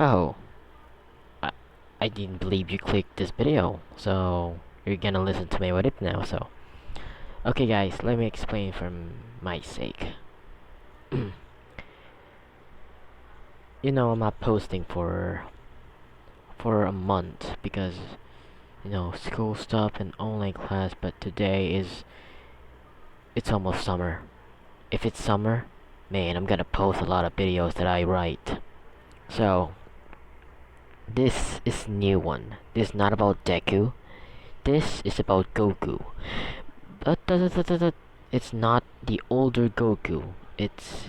Oh, I, I didn't believe you clicked this video, so you're gonna listen to my what if now, so. Okay guys, let me explain for my sake. I'm not posting for a month because, school stuff and online class, but today it's almost summer. If it's summer, man, I'm gonna post a lot of videos that I write. So, this is new one. This is not about Deku. This is about Goku. But it's not the older Goku. It's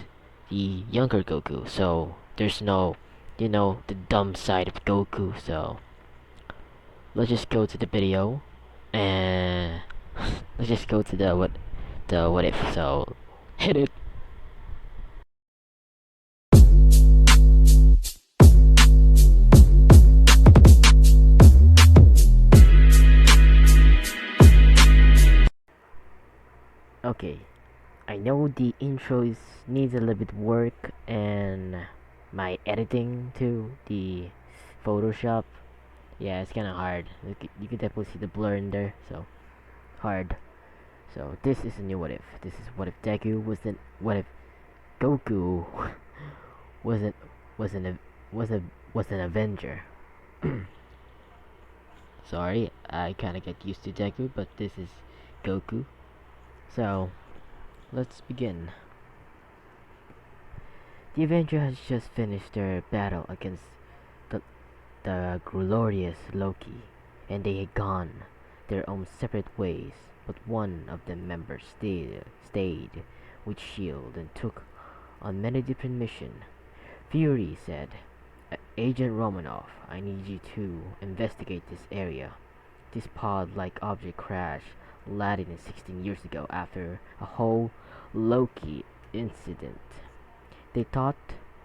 the younger Goku. So there's no, the dumb side of Goku. So let's just go to the video and let's just go to the what if. So hit it. Okay, I know the intro needs a little bit work and my editing too. The Photoshop, yeah, it's kind of hard. You can definitely see the blur in there, so hard. So this is a new what if. This is what if Deku what if Goku wasn't was an was a was an Avenger. Sorry, I kind of get used to Deku, but this is Goku. So let's begin. The Avenger has just finished their battle against the the glorious Loki, and they had gone their own separate ways. But one of the members stayed with Shield and took on many different missions. Fury said, Agent Romanoff, I need you to investigate this area. This pod-like object crashed landed 16 years ago after a whole Loki incident. They thought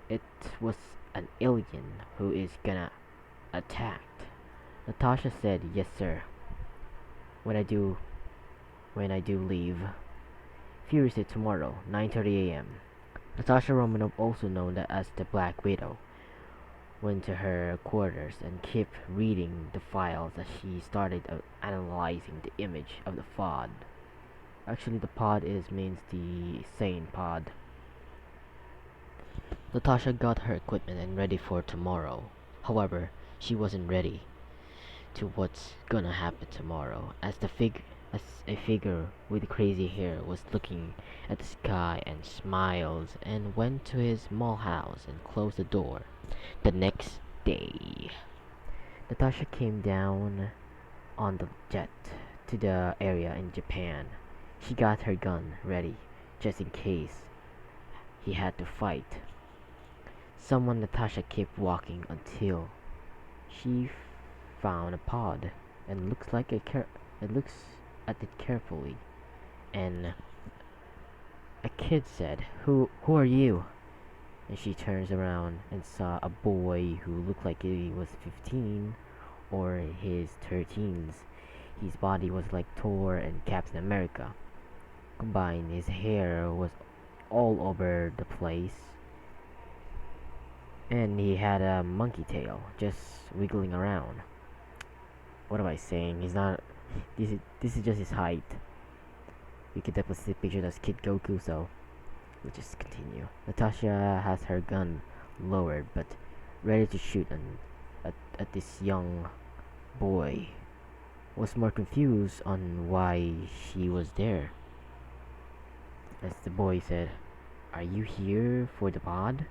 it was an alien who is gonna attack. Natasha said, yes sir, when I do leave. Fury said tomorrow, 9:30 a.m. Natasha Romanoff, also known as the Black Widow, went to her quarters and kept reading the files as she started analyzing the image of the pod. Actually, the pod means the sane pod. Natasha got her equipment and ready for tomorrow. However, she wasn't ready to what's gonna happen tomorrow, as a figure with crazy hair was looking at the sky and smiled and went to his small house and closed the door. The next day, Natasha came down on the jet to the area in Japan. She got her gun ready just in case he had to fight. Someone Natasha kept walking until she found a pod and looks at it carefully, and a kid said, Who are you?" And she turns around and saw a boy who looked like he was 15 or his 13s. His body was like Thor and Captain America. Combined, his hair was all over the place, and he had a monkey tail just wiggling around. What am I saying? He's not. This is just his height. You can definitely see picture as Kid Goku. So let's just continue. Natasha has her gun lowered, but ready to shoot at this young boy. Was more confused on why she was there. As the boy said, "Are you here for the pod?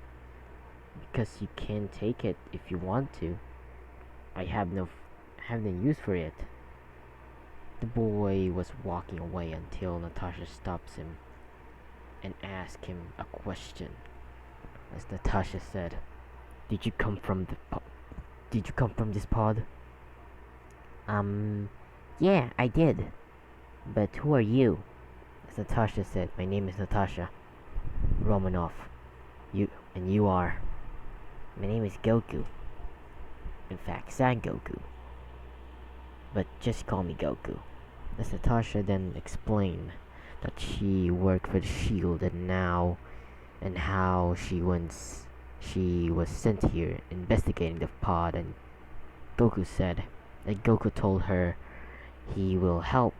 Because you can take it if you want to. I have no use for it." The boy was walking away until Natasha stops him and asks him a question. As Natasha said, "Did you come from Did you come from this pod?" Yeah, I did. But who are you?" As Natasha said, "My name is Natasha Romanoff. You are?" "My name is Goku. In fact, San Goku. But just call me Goku." As Natasha then explained that she worked for the Shield and how she was sent here investigating the pod, and Goku said that Goku told her he will help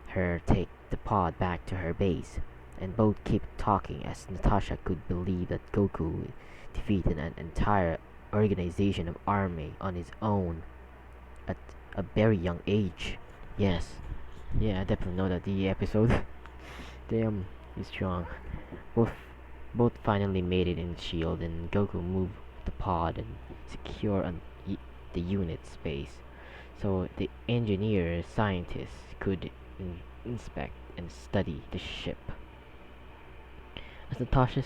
her take the pod back to her base. And both kept talking as Natasha could believe that Goku defeated an entire organization of army on his own at a very young age. Yes, yeah, I definitely know that the episode. Damn, he's strong. Both both finally made it in Shield, and Goku moved the pod and secure the unit space, so the engineer scientists could inspect and study the ship. As Natasha,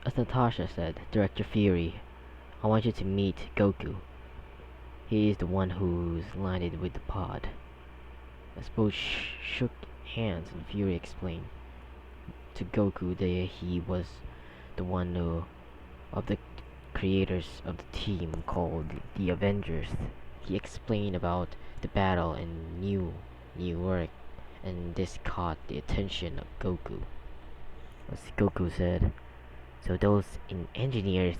as Natasha said, Director Fury, I want you to meet Goku. He is the one who's landed with the pod. As both shook hands, and Fury explained to Goku that he was the one of the creators of the team called the Avengers. He explained about the battle in New York, and this caught the attention of Goku. As Goku said, so those engineers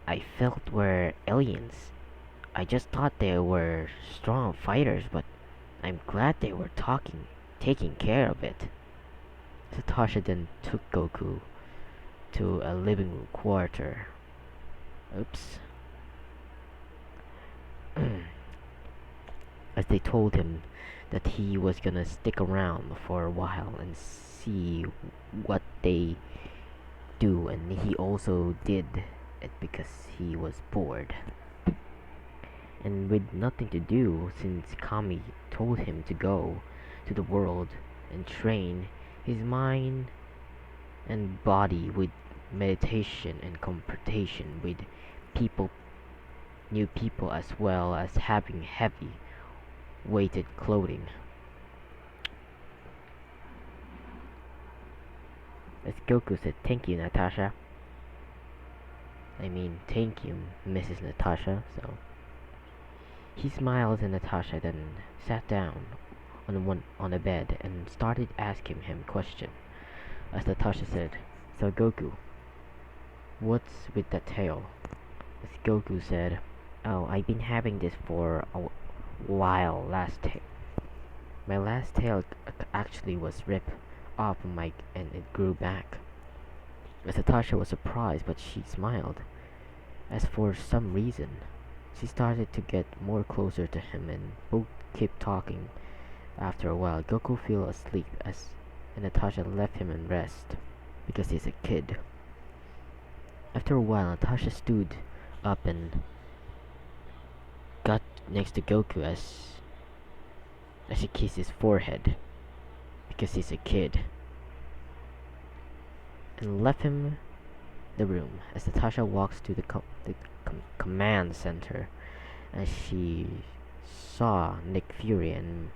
I felt were aliens. I just thought they were strong fighters, but I'm glad they were taking care of it. Satoshi then took Goku to a living room quarter. Oops. As they told him that he was gonna stick around for a while and see what they do, and he also did it because he was bored. And with nothing to do, since Kami told him to go to the world and train his mind and body with meditation and confrontation with people, new people, as well as having heavy weighted clothing. As Goku said, thank you, Natasha. I mean, thank you, Mrs. Natasha. So he smiled at Natasha, then sat down on a bed and started asking him questions. As Natasha said, so Goku, what's with that tail? As Goku said, oh, I've been having this for a while. My last tail actually was ripped off my and it grew back. As Natasha was surprised, but she smiled. As for some reason, she started to get more closer to him, and both kept talking. After a while, Goku fell asleep and Natasha left him and rest because he's a kid. After a while, Natasha stood up and got next to Goku as she kissed his forehead because he's a kid, and left him the room. As Natasha walks to the command center, and she saw Nick Fury and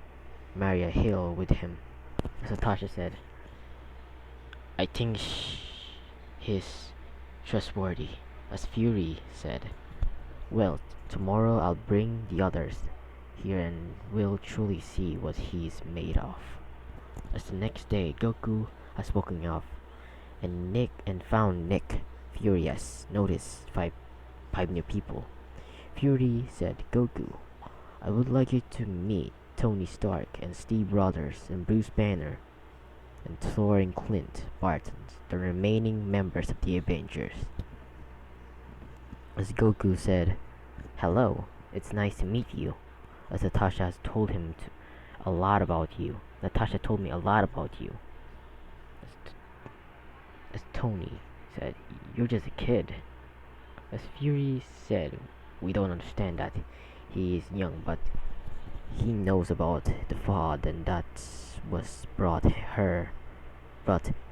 Maria Hill with him. As Natasha said, I think he's trustworthy. As Fury said, well, tomorrow I'll bring the others here and we'll truly see what he's made of. As the next day, Goku has woken up and found Nick Fury has noticed five new people. Fury said, Goku, I would like you to meet Tony Stark and Steve Rogers and Bruce Banner and Thor and Clint Barton, the remaining members of the Avengers. As Goku said, hello, it's nice to meet you. As Natasha has told him a lot about you. Natasha told me a lot about you. As Tony said, you're just a kid. As Fury said, we don't understand that. He is young, but he knows about the FOD, and that was brought him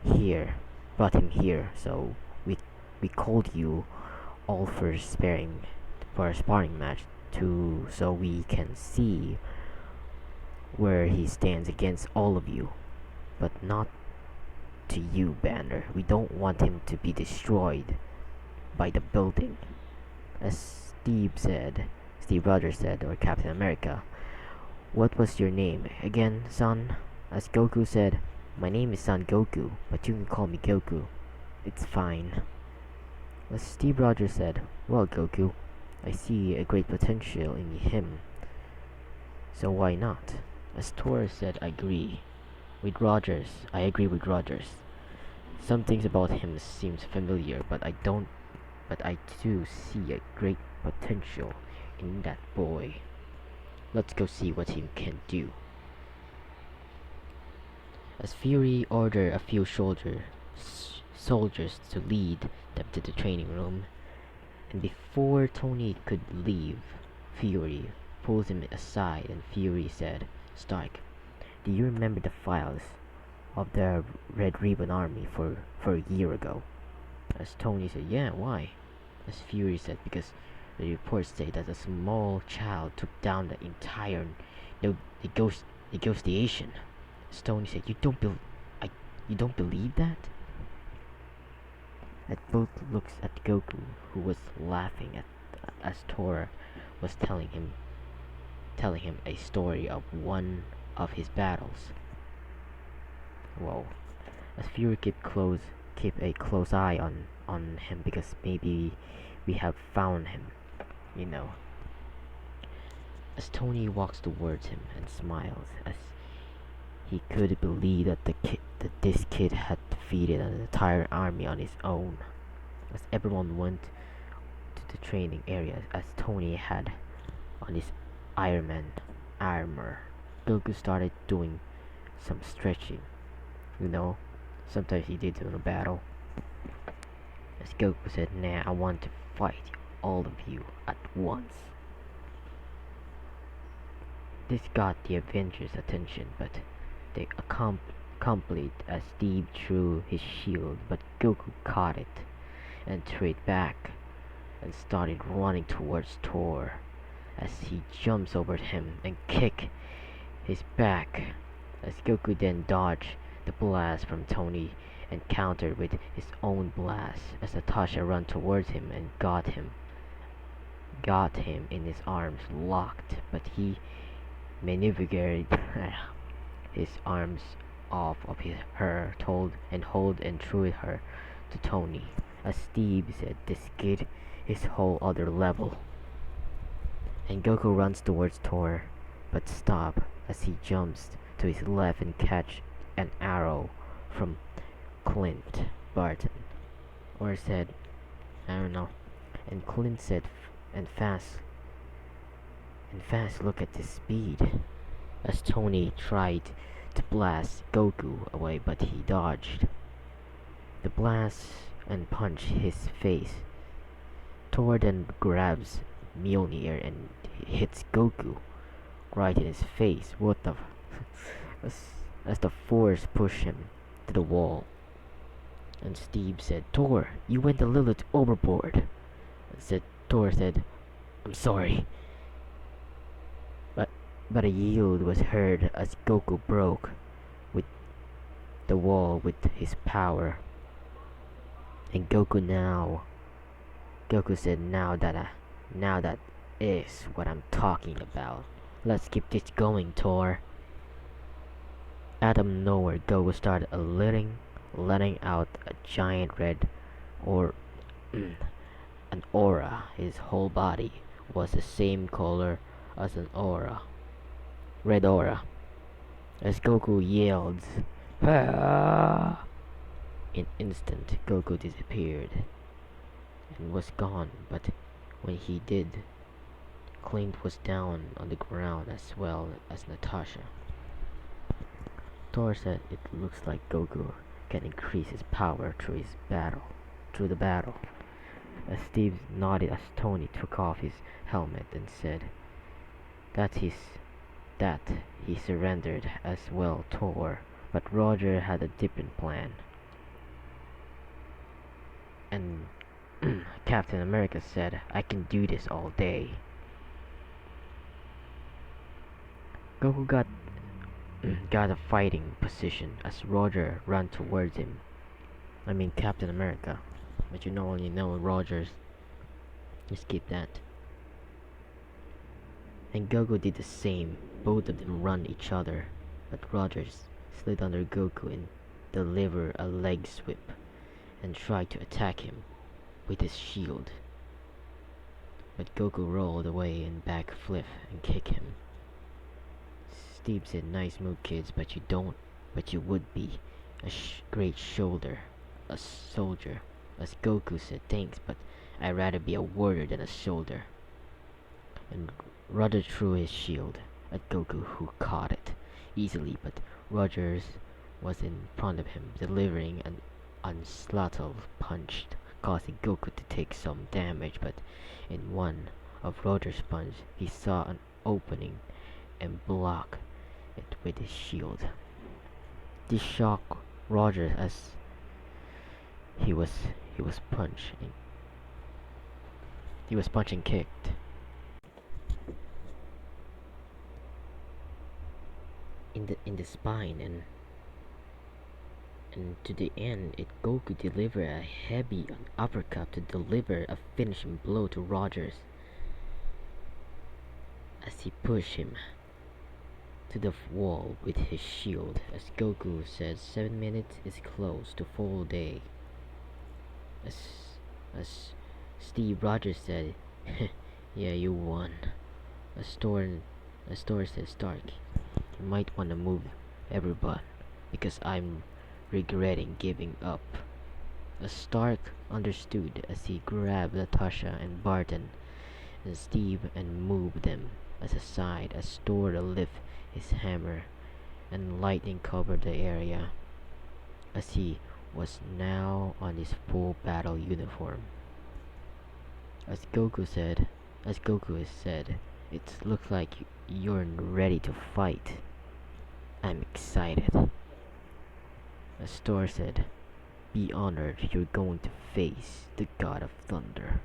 here. So we called you all for a sparring match so we can see where he stands against all of you, but not to you, Banner. We don't want him to be destroyed by the building. As Steve Rogers said, or Captain America, what was your name again, son? As Goku said, my name is Son Goku, but you can call me Goku. It's fine. As Steve Rogers said, "Well, Goku, I see a great potential in him, so why not?" As Tor said, I agree with Rogers. Some things about him seems familiar, but I do see a great potential in that boy. Let's go see what he can do." As Fury ordered a few soldiers to lead them to the training room, and before Tony could leave, Fury pulls him aside and Fury said, "Stark, do you remember the files of the Red Ribbon Army for a year ago?" As Tony said, "Yeah, why?" As Fury said, "Because the reports say that a small child took down the entire no, negotiation." As Tony said, you don't believe that?" At both looks at Goku, who was laughing at as Tora was telling him a story of one of his battles. Whoa. As Fury keep a close eye on him because maybe we have found him, you know. As Tony walks towards him and smiles as he couldn't believe that this kid had defeated an entire army on his own. As everyone went to the training area as Tony had on his Iron Man armor, Goku started doing some stretching. You know, sometimes he did in a battle. As Goku said, "Nah, I want to fight all of you at once." This got the Avengers' attention, but they accompanied as Steve threw his shield, but Goku caught it and threw it back and started running towards Thor as he jumps over him and kick his back as Goku then dodged the blast from Tony and countered with his own blast as Natasha ran towards him and got him in his arms locked, but he maneuvered his arms off of her hold and threw her to Tony. As Steve said, "This kid is whole other level." And Goku runs towards Thor, but stop as he jumps to his left and catch an arrow from Clint Barton. Or said, I don't know. And Clint said, and fast, look at this speed." As Tony tried to blast Goku away, but he dodged the blast and punched his face. Thor then grabs Mjolnir and hits Goku right in his face. What the as the force pushed him to the wall. And Steve said, "Thor, you went a little overboard." Thor said, "I'm sorry." But a yield was heard as Goku broke with the wall with his power. And Goku said, now that is what I'm talking about. Let's keep this going, Thor." Out of nowhere, Goku started letting out a giant red or an aura. His whole body was the same color as an aura. Red aura. As Goku yelled, "Ah!" In instant, Goku disappeared and was gone, but when he did, Clint was down on the ground as well as Natasha. Thor said it looks like Goku can increase his power through the battle. As Steve nodded as Tony took off his helmet and said that he surrendered as well Thor, but Roger had a different plan. And Captain America said, "I can do this all day." Goku got a fighting position as Roger ran towards him. I mean Captain America. But you only know Rogers. Just keep that. And Goku did the same. Both of them run each other, but Rogers slid under Goku and delivered a leg sweep and tried to attack him. with his shield. But Goku rolled away and backflip and kicked him. Steve said, "Nice move, kids, but you would be a great a soldier." As Goku said, "Thanks, but I'd rather be a warrior than a soldier." And Roger threw his shield at Goku, who caught it easily, but Rogers was in front of him, delivering an onslaught punch, causing Goku to take some damage, but in one of Rogers' punch, he saw an opening and blocked it with his shield. This shocked Rogers as he was punching. He was punching kicked. In the spine, and to the end, Goku delivered a heavy uppercut to deliver a finishing blow to Rogers as he pushed him to the wall with his shield. As Goku said, 7 minutes is close to full day. As Steve Rogers said, "Yeah, you won." As Thor said, "Stark, you might want to move everyone, because I'm regretting giving up." As Stark understood as he grabbed Natasha and Barton and Steve and moved them aside as Thor lifted his hammer and lightning covered the area as he was now on his full battle uniform. As Goku said, "It looks like you're ready to fight. I'm excited." As Thor said, "Be honored, you're going to face the God of Thunder."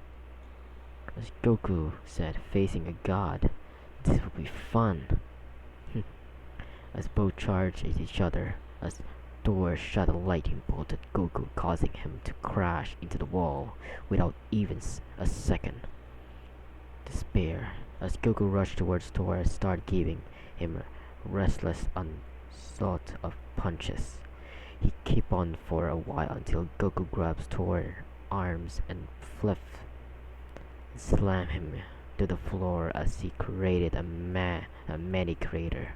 As Goku said, "Facing a god, this will be fun." As both charged at each other, as Thor shot a lightning bolt at Goku, causing him to crash into the wall without even a second to spare. As Goku rushed towards Thor and started giving him restless onslaught of punches. He kept on for a while until Goku grabs Thor's arms and slammed him to the floor as he created a many crater.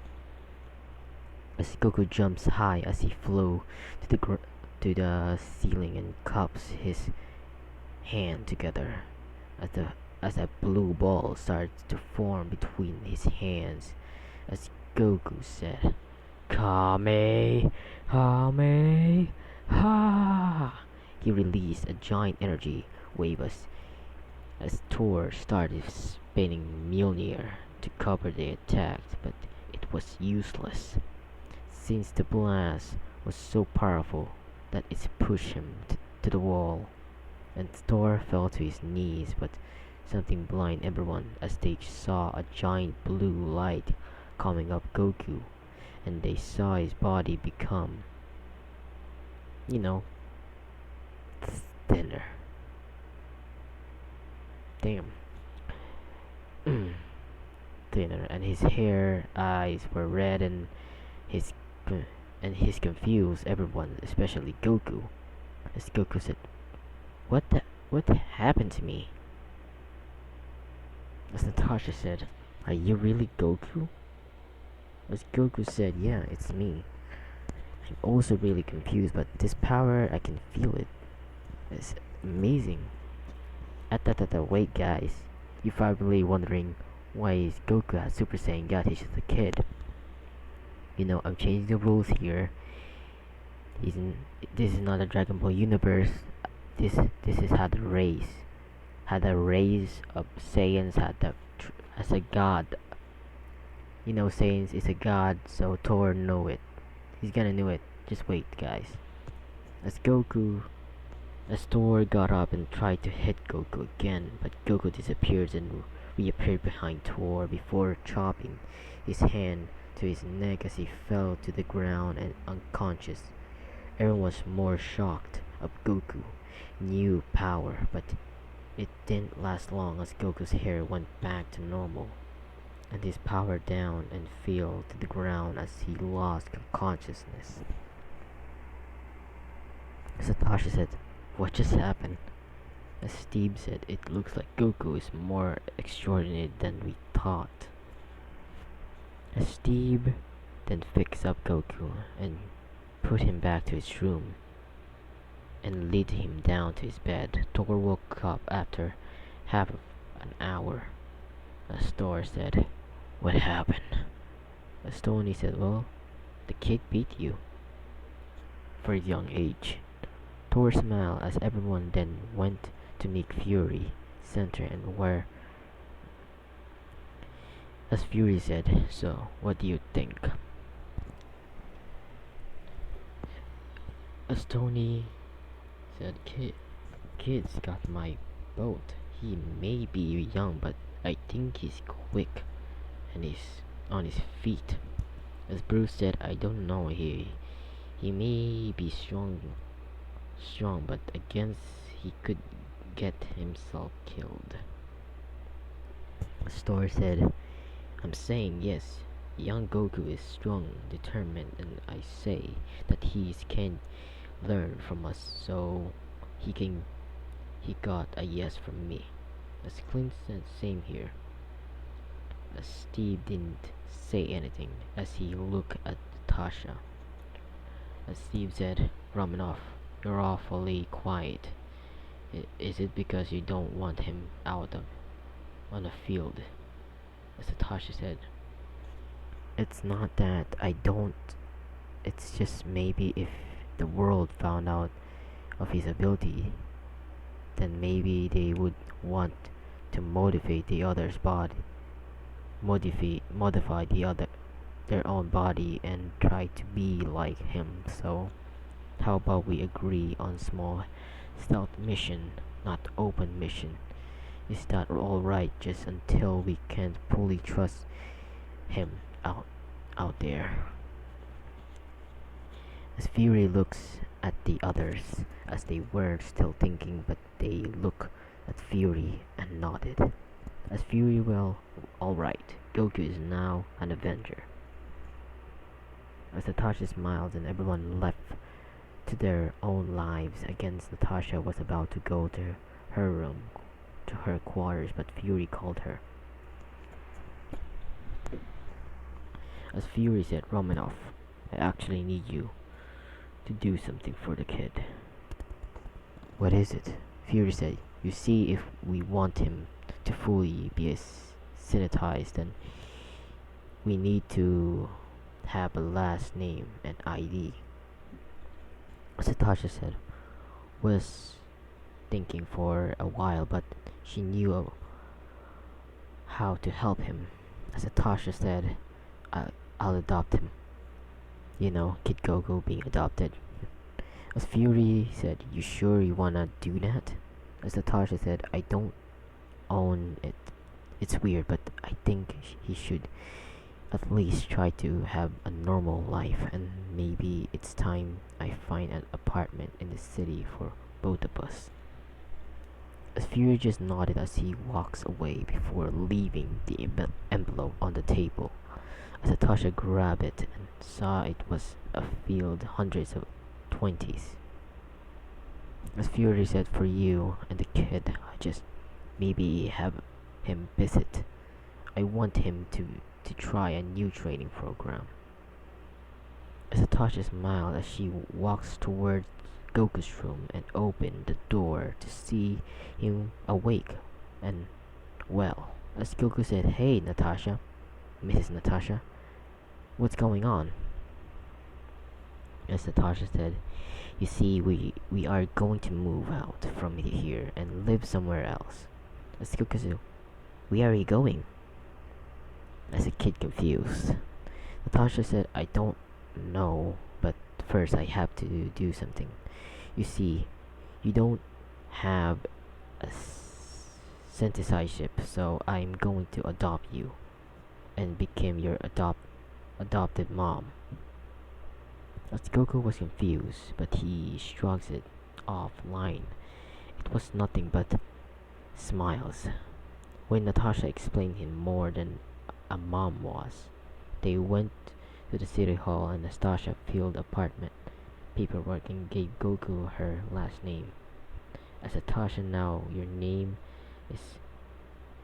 As Goku jumps high as he flew to the ceiling and cups his hand together as a blue ball starts to form between his hands. As Goku said, "Kame, Kame, ha!" He released a giant energy wave as Thor started spinning Mjolnir to cover the attack, but it was useless, since the blast was so powerful that it pushed him to the wall, and Thor fell to his knees, but something blinded everyone as they saw a giant blue light coming up Goku, and they saw his body become, thinner. Damn. Thinner, and his hair, eyes were red, and his confused everyone, especially Goku. As Goku said, what happened to me?" As Natasha said, "Are you really Goku?" As Goku said, "Yeah, it's me. I'm also really confused, but this power, I can feel it. It's amazing." Wait, guys. You're probably wondering why is Goku a Super Saiyan God? He's just a kid. I'm changing the rules here. This is not a Dragon Ball universe. This is how the race of Saiyans as a god. Saiyans is a god, so Thor know it. He's gonna know it. Just wait, guys. As Thor got up and tried to hit Goku again, but Goku disappeared and reappeared behind Thor before chopping his hand to his neck as he fell to the ground and unconscious. Everyone was more shocked of Goku's new power, but it didn't last long as Goku's hair went back to normal, and his power down and fell to the ground as he lost consciousness. Satoshi said, "What just happened?" As Steve said, it looks like Goku is more extraordinary than we thought. As Steve then picks up Goku and put him back to his room and lead him down to his bed. Thor woke up after half of an hour. As Thor said, "What happened?" As Tony said, "Well, the kid beat you for his young age." Thor smiled as everyone then went to Nick Fury Center and where as Fury said, "So, what do you think?" As Tony said, Kid's got my vote. He may be young, but I think he's quick and he's on his feet." As Bruce said, "I don't know. He may be strong, but against he could get himself killed." Thor said, "I'm saying yes. Young Goku is strong, determined, and I say that he can learn from us, so he can. He got a yes from me." As Clint said, "Same here." As Steve didn't say anything as he looked at Tasha. As Steve said, "Romanoff, you're awfully quiet. Is it because you don't want him out on the field?" As Tasha said, "It's not that I don't. It's just maybe if the world found out of his ability, then maybe they would want to motivate the other's body, modify their own body and try to be like him. So how about we agree on small stealth mission, not open mission? Is that alright just until we can't fully trust him out there?" As Fury looks at the others as they were still thinking, but they look at Fury and nodded. As Fury, "Well, alright, Goku is now an Avenger." As Natasha smiled and everyone left to their own lives against, Natasha was about to go to her room, to her quarters, but Fury called her. As Fury said, "Romanoff, I actually need you to do something for the kid." "What is it?" Fury said, "You see, if we want him to fully be sanitized, then we need to have a last name and ID." As Natasha said, was thinking for a while, but she knew how to help him. As Natasha said, I'll adopt him. You know, Kid Goku being adopted." As Fury said, "You sure you wanna do that?" As Natasha said, "I don't own it. It's weird, but I think he should at least try to have a normal life, and maybe it's time I find an apartment in the city for both of us." As Fury just nodded as he walks away before leaving the envelope on the table. As Natasha grabbed it and saw it was a field hundreds of 20s. As Fury said, "For you and the kid, I just maybe have him visit. I want him to try a new training program." As Natasha smiled as she walks towards Goku's room and opened the door to see him awake and well. As Goku said, "Hey, Natasha, Mrs. Natasha, what's going on?" As Natasha said, "You see, we are going to move out from here and live somewhere else." As Goku said, "Where are you going?" As a kid confused. Natasha said, "I don't know, but first I have to do something. You see, you don't have a citizenship, so I'm going to adopt you and become your adopted mom." As Goku was confused, but he shrugs it off line. It was nothing but smiles. When Natasha explained him more than a mom was, they went to the city hall and Natasha filled apartment paperwork and gave Goku her last name. As Satoshi, now your name is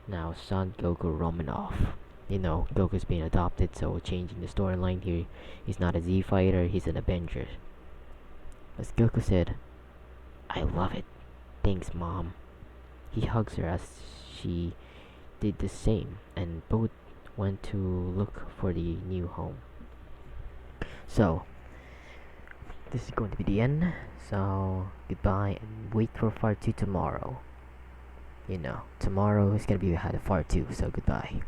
now Son Goku Romanov. You know, Goku's being adopted, so changing the storyline here. He's not a Z fighter, he's an Avenger. As Goku said, I love it. Thanks, Mom. He hugs her as she did the same, and both went to look for the new home. So, this is going to be the end. So, goodbye and wait for part 2 tomorrow. You know, tomorrow is gonna be had a part 2, so goodbye.